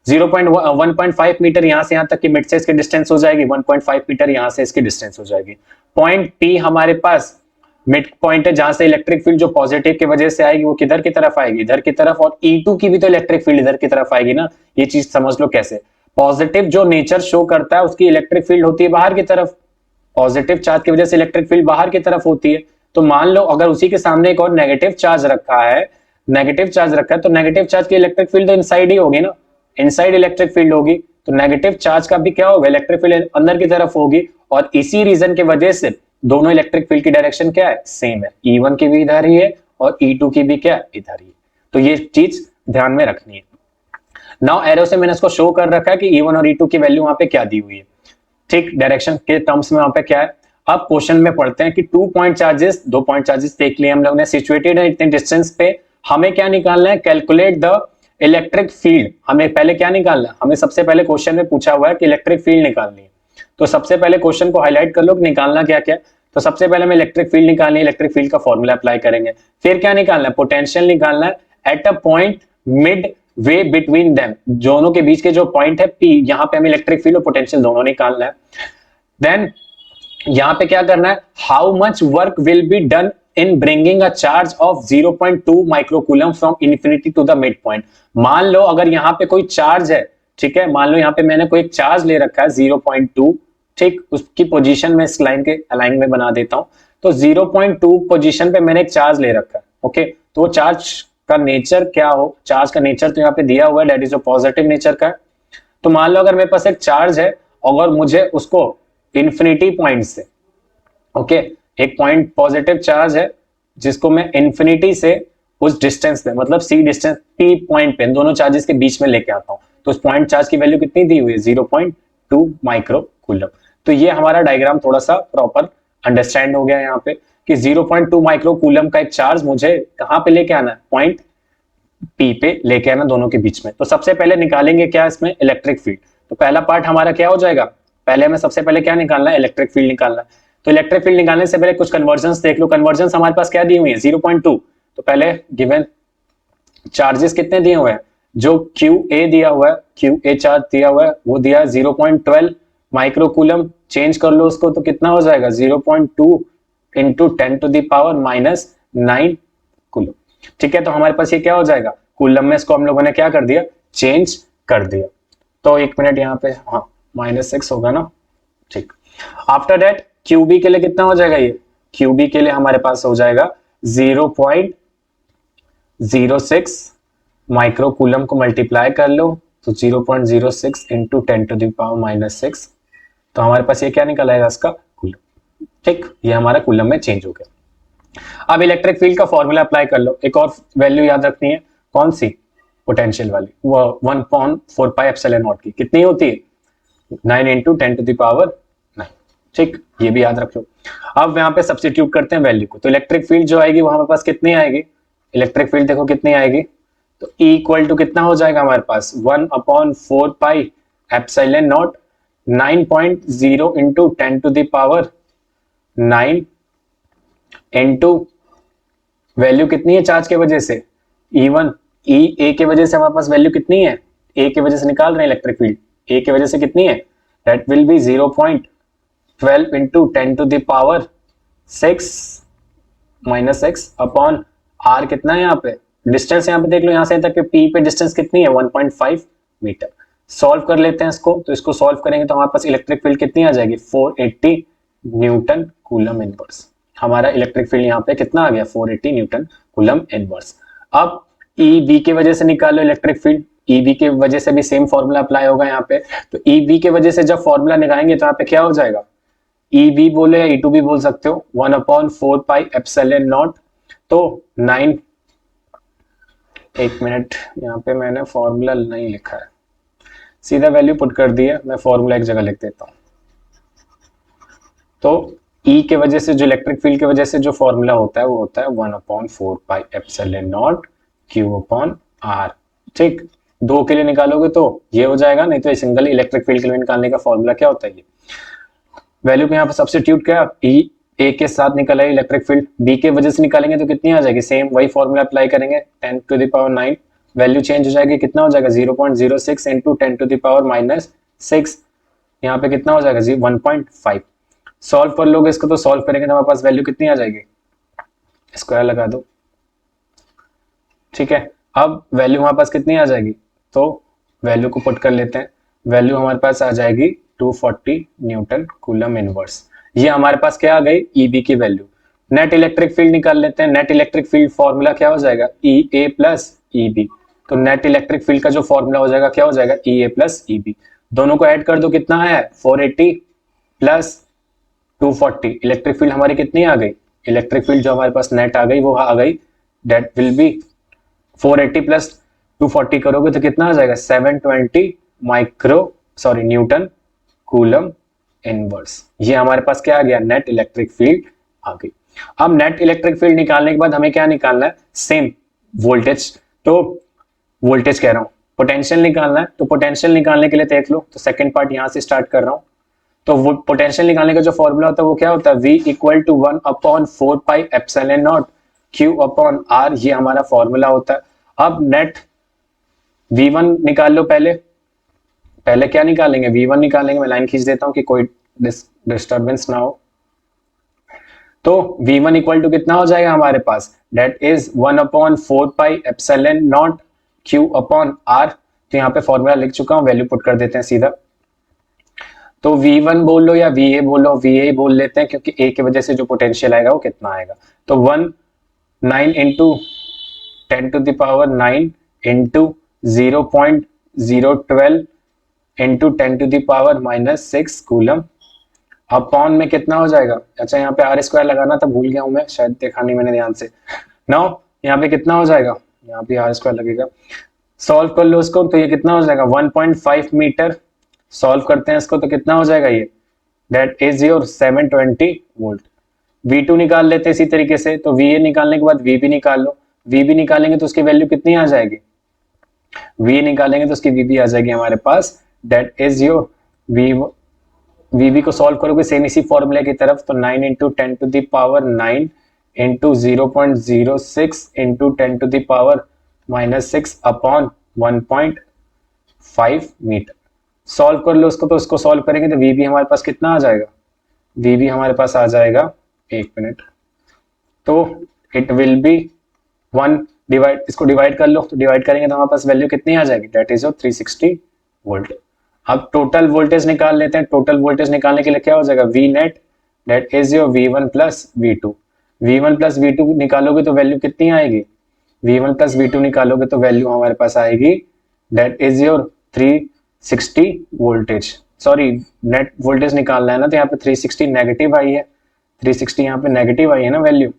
1.5 मीटर यहां से यहां तक की मिड से इसकी डिस्टेंस हो जाएगी, 1.5 मीटर यहां से इसकी डिस्टेंस हो जाएगी। पॉइंट पी हमारे पास मिड पॉइंट है जहां से इलेक्ट्रिक फील्ड जो पॉजिटिव की वजह से आएगी वो किधर की तरफ आएगी, इधर की तरफ। और E2 की भी तो इलेक्ट्रिक फील्ड इधर की तरफ आएगी ना, ये चीज समझ लो कैसे। पॉजिटिव जो नेचर शो करता है उसकी इलेक्ट्रिक फील्ड होती है बाहर की तरफ, पॉजिटिव चार्ज की वजह से इलेक्ट्रिक फील्ड बाहर की तरफ होती है। तो मान लो अगर उसी के सामने एक और नेगेटिव चार्ज रखा है, नेगेटिव चार्ज रखा है, तो नेगेटिव चार्ज की इलेक्ट्रिक फील्ड तो इनसाइड ही होगी ना, इनसाइड इलेक्ट्रिक फील्ड होगी। तो नेगेटिव चार्ज का भी क्या होगा, इलेक्ट्रिक फील्ड अंदर की तरफ होगी। और इसी रीजन की वजह से दोनों इलेक्ट्रिक फील्ड की डायरेक्शन क्या है, सेम है, E1 की भी इधर ही है और E2 की भी क्या है, इधर ही है। तो ये चीज ध्यान में रखनी है। नाउ एरो से मैंने इसको शो कर रखा है कि E1 और E2 की वैल्यू वहां पे क्या दी हुई है, ठीक, डायरेक्शन के टर्म्स में वहां पे क्या है। अब क्वेश्चन में पढ़ते हैं कि 2 पॉइंट चार्जेस, 2 पॉइंट चार्जेस देख लिए हम लोग ने, सिचुएटेड है इतने डिस्टेंस पे, हमें क्या निकालना है, कैलकुलेट द इलेक्ट्रिक फील्ड। हमें पहले क्या निकालना है, हमें सबसे पहले क्वेश्चन में पूछा हुआ है कि इलेक्ट्रिक फील्ड निकालनी है। तो सबसे पहले क्वेश्चन को हाईलाइट कर लो कि निकालना क्या क्या। तो सबसे पहले हमें इलेक्ट्रिक फील्ड निकालनी है, इलेक्ट्रिक फील्ड का फॉर्मूला अप्लाई करेंगे। फिर क्या निकालना है, पोटेंशियल निकालना है at a point mid way between them, दोनों के बीच के जो पॉइंट है P, यहाँ पे हमें इलेक्ट्रिक फील्ड और पोटेंशियल दोनों निकालना है। देन यहां पे क्या करना है, how much work will be done in bringing a charge of 0.2 microcoulomb from infinity to the mid point. मान लो अगर यहाँ पे कोई चार्ज है, ठीक है, मान लो यहाँ पे मैंने कोई एक चार्ज ले रखा है 0.2, ठीक, उसकी पोजीशन में इस लाइन के अलाइन में बना देता हूं। तो 0.2 पोजीशन पे मैंने एक चार्ज ले रखा है, ओके। तो वो चार्ज का नेचर क्या हो, चार्ज का नेचर तो यहाँ पे दिया हुआ है, दैट इज पॉजिटिव नेचर का है। तो मान लो अगर मेरे पास एक चार्ज है और मुझे उसको इन्फिनिटी पॉइंट से, ओके, एक पॉइंट पॉजिटिव चार्ज है जिसको मैं इन्फिनिटी से उस डिस्टेंस पे, मतलब सी डिस्टेंस P पॉइंट पे, इन दोनों चार्जेस के बीच में लेके आता हूं। तो उस पॉइंट चार्ज की वैल्यू कितनी दी हुई है, 0.2 माइक्रो कूलम। तो ये हमारा डायग्राम थोड़ा सा प्रॉपर अंडरस्टैंड हो गया यहाँ पे कि 0.2 माइक्रो कूलम का एक चार्ज मुझे कहां पे लेके आना है, पॉइंट P पे लेके आना, दोनों के बीच में। तो सबसे पहले निकालेंगे क्या इसमें, इलेक्ट्रिक फील्ड। तो पहला पार्ट हमारा क्या हो जाएगा, पहले हमें सबसे पहले क्या निकालना है, इलेक्ट्रिक फील्ड निकालना है। तो इलेक्ट्रिक फील्ड निकालने से पहले कुछ कन्वर्जन्स देख लो। कन्वर्जन्स हमारे पास क्या दी हुई है, 0.2। तो पहले गिवन चार्जेस कितने दिए हुए हैं, जो QA दिया हुआ है, QA चार्ज दिया हुआ है, वो दिया 0.12 माइक्रोकूलम। चेंज कर लो उसको तो कितना हो जाएगा, 0.2 इंटू 10⁻⁹ कूलम। ठीक है, तो हमारे पास ये क्या हो जाएगा, कूलम में इसको हम लोगों ने क्या कर दिया, चेंज कर दिया। तो एक मिनट यहाँ पे, हाँ -6 होगा ना, ठीक। आफ्टर दैट QB के लिए कितना हो जाएगा, ये QB के लिए हमारे पास हो जाएगा 0.06 माइक्रोकूलम को मल्टीप्लाई कर लो तो 0.06 इंटू 10⁻⁻⁶। तो हमारे पास ये क्या निकल आएगा, इसका कूलम, ठीक, ये हमारा कूलम में चेंज हो गया। अब इलेक्ट्रिक फील्ड का फॉर्मूला अप्लाई कर लो। एक और वैल्यू याद रखनी है, कौन सी, पोटेंशियल वाली, वो 1/4 पाई एप्सिलॉन नॉट की कितनी होती है, 9 इंटू 10⁻⁹, ठीक, ये भी याद रख लो। अब यहाँ पे सब्स्टिट्यूट करते हैं वैल्यू को। तो इलेक्ट्रिक फील्ड जो आएगी वो हमारे पास कितनी आएगी, इलेक्ट्रिक फील्ड देखो कितनी आएगी, तो E इक्वल टू कितना हो जाएगा हमारे पास, 1/4 pi epsilon not 9.0 into 10⁻⁹ into value कितनी है चार्ज के वजह से, E1, A के वजह से हमारे पास वैल्यू कितनी है, A के वजह से निकाल रहे हैं इलेक्ट्रिक फील्ड, A के वजह से कितनी है, that will be 0.12 into 10⁻⁶ upon R कितना है यहाँ पे, डिस्टेंस यहाँ पे देख लो, यहाँ से तक P पे डिस्टेंस कितनी है, 1.5 मीटर। सॉल्व कर लेते हैं इसको। तो इसको सॉल्व करेंगे तो हमारे पास इलेक्ट्रिक फील्ड कितनी आ जाएगी, 480 न्यूटन कूलम इनवर्स। हमारा इलेक्ट्रिक फील्ड यहाँ पे कितना आ गया, 480 न्यूटन कूलम इनवर्स। अब EB के वजह से निकालो इलेक्ट्रिक फील्ड, EB के वजह से भी सेम फॉर्मूला अप्लाई होगा यहाँ पे। तो EB के वजह से जब फॉर्मूला निकालेंगे तो यहाँ पे क्या हो जाएगा, EB बोले या E2 भी बोल सकते हो, 1/4 पाई एप्सिलॉन नॉट। तो 9, एक मिनट, यहाँ पे मैंने फॉर्मूला नहीं लिखा है, सीधा वैल्यू पुट कर दी है, मैं फॉर्मूला एक जगह लिख देता हूँ। तो E के वजह से जो इलेक्ट्रिक फील्ड के वजह से जो फॉर्मूला होता है वो होता है 1/4 पाई एप्सिलॉन नॉट Q/R, ठीक। 2 के लिए निकालोगे तो ये हो जाएगा, नहीं तो सिंगल इलेक्ट्रिक फील्ड के लिए निकालने का फॉर्मूला क्या होता है, ये वैल्यू को यहाँ पे सब्स्टिट्यूट किया, A के साथ निकला है इलेक्ट्रिक फील्ड, B के वजह से निकालेंगे तो कितनी आ जाएगी, सेम वही फॉर्मूला अप्लाई करेंगे, 10⁻⁹, वैल्यू चेंज हो जाएगी, कितना हो जाएगा 0.06 इंटू 10⁻⁻⁶, यहाँ पे कितना हो जाएगा 1.5। सॉल्व कर लोगे इसको, तो सॉल्व करेंगे तो हमारे पास वैल्यू कितनी आ जाएगी, स्क्वायर लगा दो, ठीक है। अब वैल्यू हमारे पास कितनी आ जाएगी, तो वैल्यू को पुट कर लेते हैं। वैल्यू हमारे पास आ जाएगी 240 न्यूटन कूलम इनवर्स। ये हमारे पास क्या आ गई, EB की वैल्यू। नेट इलेक्ट्रिक फील्ड निकाल लेते हैं। नेट इलेक्ट्रिक फील्ड फॉर्मूला क्या हो जाएगा, EA प्लस EB। तो नेट इलेक्ट्रिक फील्ड का जो फॉर्मूला हो जाएगा क्या हो जाएगा, EA प्लस EB। दोनों को ऐड कर दो, कितना है 480 प्लस 240, इलेक्ट्रिक फील्ड हमारी कितनी आ गई, इलेक्ट्रिक फील्ड जो हमारे पास नेट आ गई वो आ गई, दैट विल बी 480 प्लस 240 करोगे तो कितना आ जाएगा 720 न्यूटन कूलम इनवर्स। ये हमारे पास क्या आ गया, नेट इलेक्ट्रिक फील्ड आ गई। अब नेट इलेक्ट्रिक फील्ड निकालने के बाद हमें क्या निकालना है, सेम वोल्टेज, तो वोल्टेज कह रहा हूं, पोटेंशियल निकालना है। तो पोटेंशियल निकालने के लिए देख लो, तो सेकंड पार्ट यहां से स्टार्ट कर रहा हूं। तो वो पोटेंशियल निकालने का जो फॉर्मूला होता है वो क्या होता है, V equal to 1/4 epsilon not Q upon R, ये हमारा फॉर्मूला होता है। अब नेट V1 निकाल लो, पहले क्या निकालेंगे, V1 निकालेंगे। मैं लाइन खींच देता हूं कि कोई डिस्टर्बेंस ना हो। तो V1 इक्वल टू कितना हो जाएगा हमारे पास, that is 1/4 epsilon not Q upon R। तो यहाँ पे फॉर्मूला लिख चुका हूं, वैल्यू पुट कर देते हैं सीधा। तो V1 बोल लो या VA बोल लो, VA बोल लेते हैं क्योंकि A की वजह से जो पोटेंशियल आएगा वो कितना आएगा। तो 9 into 10 to the power 9 into 0.012 into 10 to the power -6 coulomb upon में कितना हो जाएगा। अच्छा यहाँ पे R स्क्वायर लगाना था, भूल गया हूं मैं, शायद देखा नहीं मैंने ध्यान से। नाउ यहाँ पे कितना हो जाएगा, यहाँ पे R स्क्वायर लगेगा। सॉल्व कर लो इसको, तो ये कितना हो जाएगा 1.5 मीटर। सॉल्व करते हैं इसको तो कितना हो जाएगा ये, that is your 720 volt. V2 निकाल लेते हैं इसी तरीके से। तो VA निकालने के बाद VB निकाल लो, VB निकालेंगे तो उसकी वैल्यू कितनी आ जाएगी, VA निकालेंगे तो उसकी VB आ जाएगी हमारे पास, दैट इज योर VB को सॉल्व करोगे सेम इसी फॉर्मूले की तरफ। तो 9 into 10 to the power 9 into 0.06 into 10 to the power -6 upon 1.5 metre. Solve कर लो उसको, तो उसको सॉल्व करेंगे तो VB हमारे पास कितना आ जाएगा, VB हमारे पास आ जाएगा, एक मिनट, तो इट विल बी 1 डिवाइड, इसको डिवाइड कर लो, तो डिवाइड करेंगे तो हमारे पास वैल्यू कितनी आ जाएगी, दैट इज 360 वोल्ट। अब टोटल वोल्टेज निकाल लेते हैं। टोटल वोल्टेज निकालने के लिए क्या हो जाएगा, V net that is your V1 plus V2। V1 plus V2 निकालोगे तो वैल्यू कितनी आएगी, V1 प्लस V2 निकालोगे तो वैल्यू हमारे पास आएगी, that is your 360 voltage. Sorry, net voltage निकालना है ना, तो यहाँ पे 360 नेगेटिव आई है, 360 यहाँ पे नेगेटिव आई है ना वैल्यू।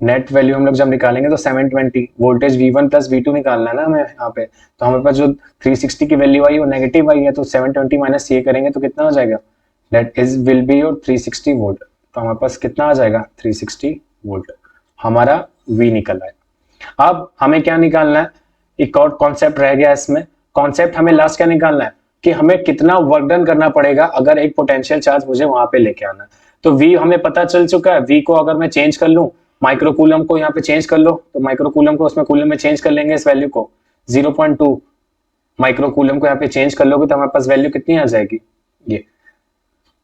नेट वैल्यू हम लोग जब निकालेंगे तो 720 वोल्टेज V1 प्लस V2 निकालना है ना हमें यहाँ पे। तो हमारे पास जो 360 की वैल्यू आई वो नेगेटिव आई है, तो 720 माइनस ये करेंगे तो कितना हो जाएगा, that is will be your 360 volt. तो हमारे पास कितना आ जाएगा 360 वोल्ट, हमारा V निकल आए। अब हमें क्या निकालना है, एक और कॉन्सेप्ट रह गया इसमें। कॉन्सेप्ट हमें लास्ट क्या निकालना है कि हमें कितना वर्क डन करना पड़ेगा अगर एक पोटेंशियल चार्ज मुझे वहां पे लेके आना है। तो V हमें पता चल चुका है, V को अगर मैं चेंज कर लूं, माइक्रो कूलम को यहाँ पे चेंज कर लो, तो माइक्रो कूलम को उसमें कूलम में चेंज कर लेंगे, इस वैल्यू को 0.2 माइक्रो कूलम को यहाँ पे चेंज कर लोगे तो हमारे पास वैल्यू कितनी आ जाएगी ये।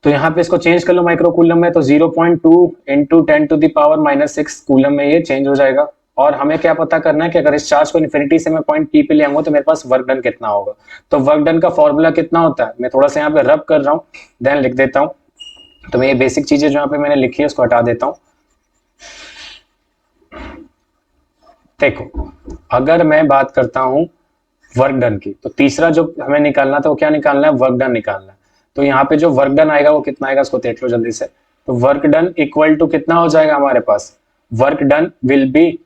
तो यहाँ पे इसको चेंज कर लो माइक्रो कूलम में, तो 0.2 into 10 to the power -6 coulomb में ये चेंज हो जाएगा। और हमें क्या पता करना है कि अगर इस चार्ज को इन्फिनिटी से मैं पॉइंट P पे ले आऊंगा तो मेरे पास वर्क डन कितना होगा। तो वर्क डन का फॉर्मूला कितना होता है, मैं थोड़ा सा यहाँ पे रब कर रहा हूँ, देन लिख देता हूँ। तो मैं ये बेसिक चीजें जो यहाँ पे मैंने लिखी है उसको हटा देता हूँ। देखो, अगर मैं बात करता हूं वर्क डन की, तो तीसरा जो हमें निकालना था वो क्या निकालना है, वर्क डन निकालना है। तो यहाँ पे जो वर्क डन आएगा वो कितना आएगा, उसको देख लो जल्दी से। तो वर्क डन इक्वल टू कितना हो जाएगा हमारे पास, work done will be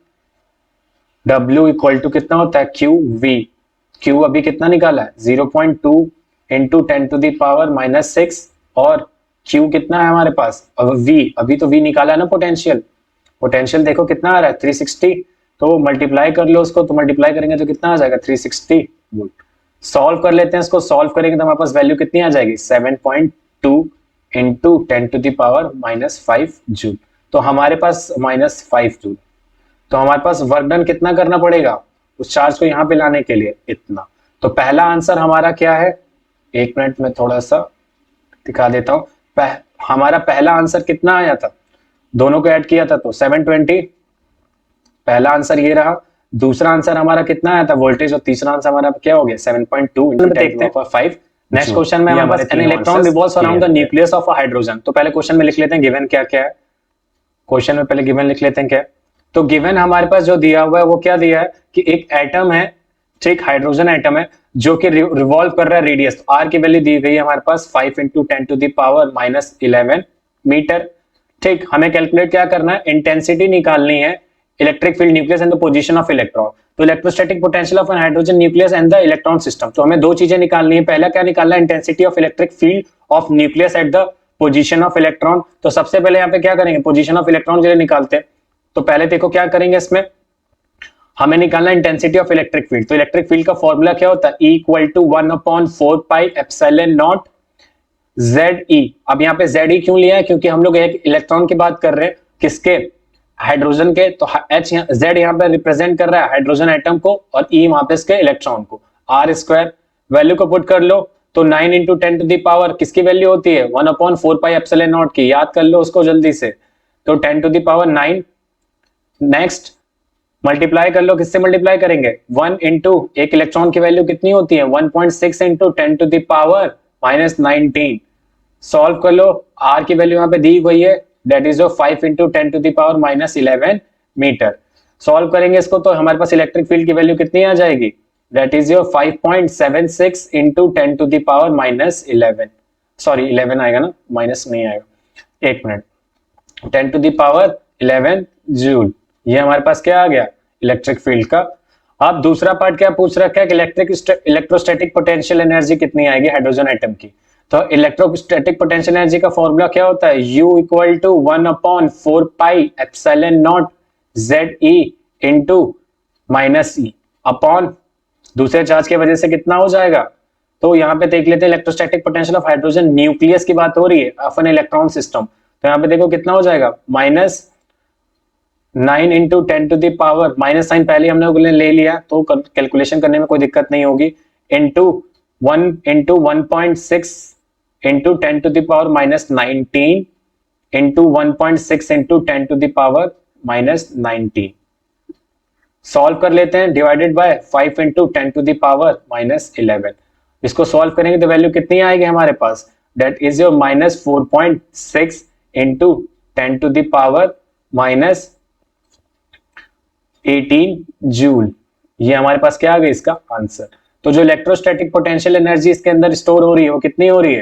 W equal to कितना होता है QV। Q अभी कितना निकाला है 0.2 इंटू 10 टू द पावर -6, और Q कितना है हमारे पास, अब V अभी तो V निकाला है ना पोटेंशियल। पोटेंशियल देखो कितना आ रहा है 360, तो मल्टीप्लाई कर लो उसको, तो मल्टीप्लाई करेंगे तो कितना आ जाएगा 360 वोल्ट। सॉल्व कर लेते हैं इसको, सॉल्व करेंगे तो हमारे पास वैल्यू कितनी आ जाएगी 7.2 into 10 to the power -5 joule. तो हमारे पास -5 जूल। तो हमारे पास वर्क डन कितना करना पड़ेगा उस चार्ज को यहाँ पे लाने के लिए, इतना। तो पहला आंसर हमारा क्या है, एक मिनट में थोड़ा सा दिखा देता हूँ। हमारा पहला आंसर कितना आया था, दोनों को ऐड किया था तो 720, पहला आंसर ये रहा। दूसरा आंसर हमारा कितना आया था वोल्टेज, और तीसरा आंसर हमारा क्या हो गया 7.2 देखते हैं 5। नेक्स्ट क्वेश्चन में हमारे पास an electron revolves around the nucleus of a hydrogen. तो पहले क्वेश्चन में लिख लेते हैं गिवन क्या क्या है, क्वेश्चन में पहले गिवन लिख लेते हैं क्या। तो गिवन हमारे पास जो दिया हुआ है वो क्या दिया है कि एक एटम है ठीक, हाइड्रोजन एटम है जो कि रिवॉल्व कर रहा है रेडियस। तो आर की वैल्यू दी गई है हमारे पास 5 इंटू 10⁻⁻11 मीटर। ठीक, हमें कैलकुलेट क्या करना है, इंटेंसिटी निकालनी है electric field nucleus and the position of electron. तो electrostatic potential of an hydrogen nucleus and the electron system. तो हमें दो चीजें निकालनी है, पहला क्या निकालना है, intensity of electric field of nucleus at the position of electron. तो सबसे पहले यहाँ पे क्या करेंगे, पोजीशन ऑफ इलेक्ट्रॉन के लिए निकालते हैं। तो पहले देखो क्या करेंगे, इसमें हमें निकालना इंटेंसिटी ऑफ इलेक्ट्रिक फील्ड। तो इलेक्ट्रिक फील्ड का फॉर्मूला क्या होता है, E इक्वल टू 1/4πε0 ZE। अब यहाँ पे ZE क्यों लिया है, क्योंकि हम लोग एक इलेक्ट्रॉन की बात कर रहे हैं, किसके, हाइड्रोजन के। तो H Z यहाँ पे रिप्रेजेंट कर रहा है हाइड्रोजन एटम को और E वहां पे इसके इलेक्ट्रॉन को। R स्क्वायर वैल्यू को पुट कर लो तो 9 इंटू 10 टू दी पावर किसकी वैल्यू होती है, 1/4πε0 की, याद कर लो उसको जल्दी से। तो 10 to the power 9। Next multiply कर लो, किससे मल्टीप्लाई करेंगे, 1 इंटू एक इलेक्ट्रॉन की वैल्यू कितनी होती है 1.6 into 10 to the power -19। Solve कर लो, आर की वैल्यू यहाँ पे दी गई है, that is 5 into 10 to the power -11 metre. Solve करेंगे इसको तो हमारे पास इलेक्ट्रिक फील्ड की वैल्यू कितनी आ जाएगी, that is 5.76 into 10 to the power -11, sorry 11 आएगा ना, माइनस नहीं आएगा, एक minute, 10 to the power 11 joule. ये हमारे पास क्या आ गया, इलेक्ट्रिक फील्ड का। अब दूसरा पार्ट क्या पूछ रखा है कि इलेक्ट्रोस्टैटिक पोटेंशियल एनर्जी कितनी आएगी हाइड्रोजन एटम की। तो इलेक्ट्रोस्टैटिक पोटेंशियल एनर्जी का फॉर्मूला क्या होता है, U equal to 1/4πε0 ZE into -E upon दूसरे चार्ज की वजह से कितना हो जाएगा। तो यहाँ पे देख लेते हैं, electrostatic potential of hydrogen nucleus की बात हो रही है, ऑफ एन इलेक्ट्रॉन सिस्टम। तो यहाँ पे देखो कितना हो जाएगा, -9 into 10 to the power, minus sign पहले हम लोग ने ले लिया तो कैलकुलेशन करने में कोई दिक्कत नहीं होगी, into 1 into 1.6 into 10 to the power -19 into 1.6 into 10 to the power -19। Solve कर लेते हैं, divided by 5 into 10 to the power -11। इसको सॉल्व करेंगे तो वैल्यू कितनी आएगी हमारे पास, that is your -4.6 into 10 to the power -18 joule. ये हमारे पास क्या आ गया इसका आंसर। तो जो इलेक्ट्रोस्टैटिक पोटेंशियल एनर्जी इसके अंदर स्टोर हो रही है वो कितनी हो रही है,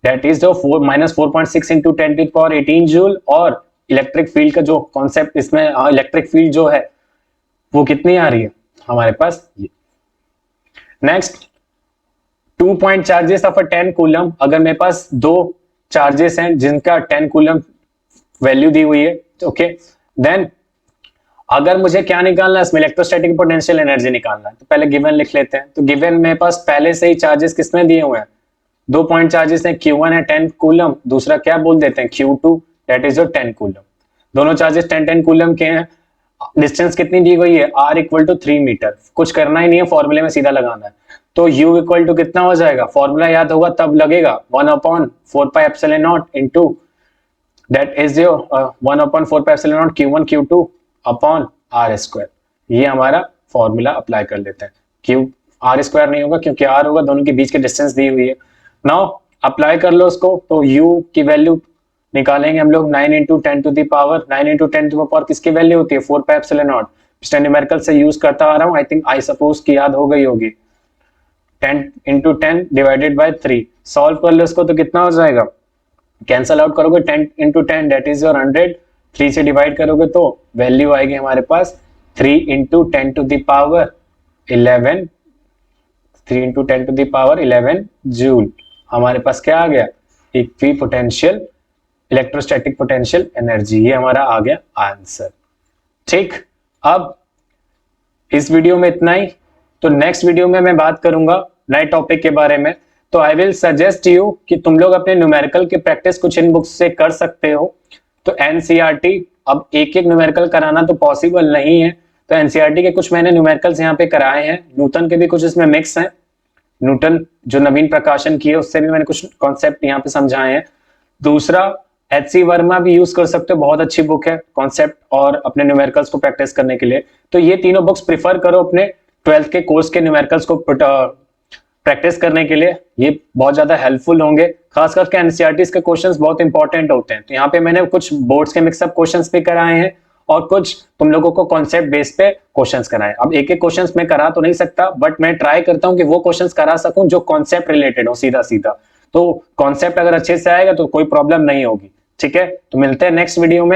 दैट इज जो -4.6 into 10 to the power 18 joule. और इलेक्ट्रिक फील्ड का जो कॉन्सेप्ट इसमें, इलेक्ट्रिक फील्ड जो है वो कितनी आ रही है हमारे पास ये। Next 2 point charges of a 10 coulomb. अगर मेरे पास दो चार्जेस हैं जिनका 10 कूलम वैल्यू दी हुई है, ओके, देन अगर मुझे क्या निकालना है इसमें, इलेक्ट्रोस्टैटिक पोटेंशियल एनर्जी निकालना है, तो पहले गिवन लिख लेते हैं। तो गिवन मेरे पास पहले से ही चार्जेस किसमें दिए हुए हैं, 2 पॉइंट चार्जेस हैं, Q1 है 10 कूलम, दूसरा क्या बोल देते हैं Q2, that is your 10 coulomb. दोनों चार्जेस 10 कूलम के हैं। डिस्टेंस कितनी दी गई है, R इक्वल टू 3 मीटर। कुछ करना ही नहीं है, फॉर्मूले में सीधा लगाना है। तो U इक्वल टू कितना हो जाएगा, फॉर्मूला याद होगा तब लगेगा, 1/4πε0 into that is your 1/4πε0 Q1 Q2 upon R square. ये हमारा फॉर्मूला अप्लाई कर लेते हैं। Q R स्क्वायर नहीं होगा क्योंकि R होगा, दोनों के बीच की डिस्टेंस दी हुई है। नाउ अप्लाई कर लो उसको, तो U की वैल्यू निकालेंगे हम लोग 9 into 10 to the power, 9 into 10 to the power किसकी वैल्यू होती है, 4πε0। पिछले न्यूमेरिकल से यूज करता आ रहा हूँ, आई सपोज की याद हो गई होगी। 10 इंटू 10 डिवाइडेड बाय 3। सॉल्व कर लो इसको तो कितना हो जाएगा, कैंसल आउट करोगे 10 इंटू 10 दैट इज योर 100, 3 से डिवाइड करोगे तो वैल्यू आएगी हमारे पास 3 into 10 to the power 11, 3 into 10 to the power 11 joule. हमारे पास क्या आ गया, equipotential electrostatic potential energy. ये हमारा आ गया आंसर। ठीक, अब इस वीडियो में इतना ही। तो नेक्स्ट वीडियो में मैं बात करूंगा नए टॉपिक के बारे में। तो आई विल सजेस्ट यू कि तुम लोग अपने न्यूमेरिकल की प्रैक्टिस कुछ इन बुक्स से कर सकते हो। तो एनसीईआरटी, अब एक एक न्यूमेरिकल कराना तो पॉसिबल नहीं है, तो एनसीईआरटी के कुछ मैंने न्यूमेरिकल्स यहाँ पे कराए हैं, न्यूटन के भी कुछ इसमें मिक्स हैं, न्यूटन जो नवीन प्रकाशन की है उससे भी मैंने कुछ कॉन्सेप्ट यहाँ पे समझाए हैं। दूसरा HC वर्मा भी यूज कर सकते हो, बहुत अच्छी बुक है कॉन्सेप्ट और अपने न्यूमेरिकल्स को प्रैक्टिस करने के लिए। तो ये तीनों बुक्स प्रिफर करो अपने 12th के कोर्स के न्यूमेरिकल्स को प्रैक्टिस करने के लिए, ये बहुत ज्यादा हेल्पफुल होंगे। खास करके एनसीईआरटी के क्वेश्चंस बहुत इंपॉर्टेंट होते हैं। तो यहाँ पे मैंने कुछ बोर्ड्स के मिक्सअप क्वेश्चंस भी कराए हैं और कुछ तुम लोगों को कॉन्सेप्ट बेस पे क्वेश्चंस कराए। अब एक एक क्वेश्चंस मैं करा तो नहीं सकता, बट मैं ट्राई करता हूं कि वो क्वेश्चंस करा सकूं जो कॉन्सेप्ट रिलेटेड हो सीधा सीधा। तो कॉन्सेप्ट अगर अच्छे से आएगा तो कोई प्रॉब्लम नहीं होगी। ठीक है, तो मिलते हैं नेक्स्ट वीडियो में।